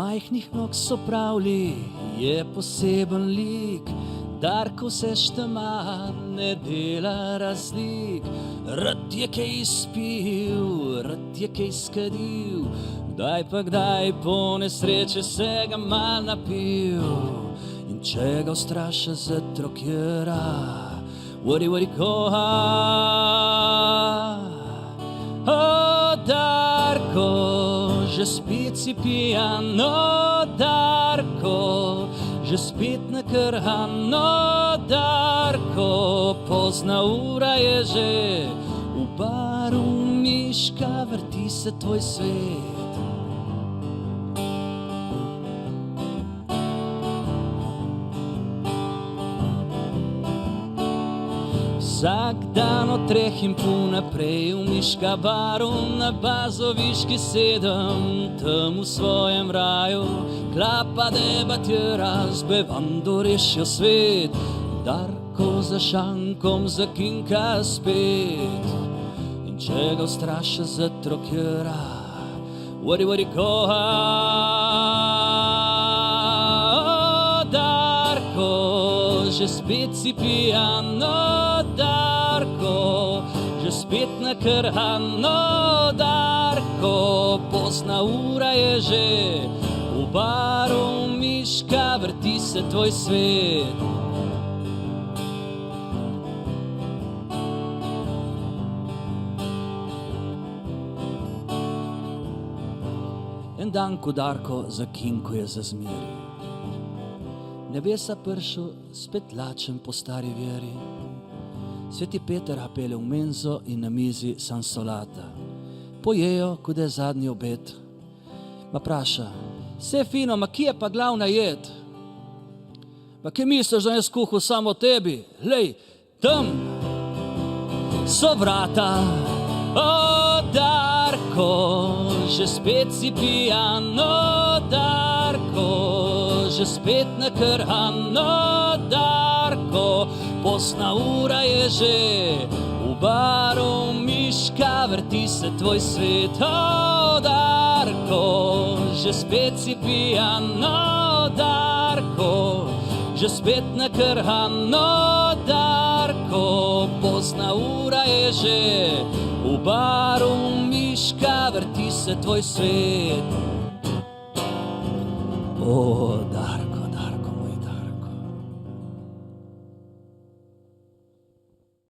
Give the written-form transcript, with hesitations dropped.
majhnih nog so pravili, je poseben lik. Darko vse štema, ne dela razlik. Rad je kaj spil, rad je kaj skadil, kdaj pa kdaj po nesreče se ga mal napil. In če ga ustraša zatrokjera, wari koha. O Darko, že spet si pijan, o Darko, že spet nakrhan, o Darko, pozna ura je že, v baru Miška vrti se tvoj svet. Vsak dan od 3 in pol naprej v Miška baru na Bazoviški sedem, tam v svojem raju klapa debatira, z bevando rešijo svet. Darko za šankom zakinka spet, in če ga ustraša zatrokjera, wari koha. O Darko, že spet si pijan, o Darko, že spet nakrhan, o Darko, pozna ura je že, v baru Miška vrti se tvoj svet. En dan, ko Darko zakinkuje za zmeri, nebesa pršel, spet lačen po stari veri. Sveti Peter apelje v menzo in na mizi sam solata. Pojejo, ko da je zadnji obed. Ma praša, vse fino, ma kje je pa glavna jed? Ma kje misliš, da je skuhal samo tebi? Lej, tam so vrata. O Darko, že spet si pijan, o Darko, že spet nakrhan, o Darko, pozna ura je že, v baru Miška vrti se tvoj svet. O Darko, že spet si pijan, o Darko, že spet nakrhan, o Darko, pozna ura je že, v baru Miška vrti se tvoj svet. O Darko.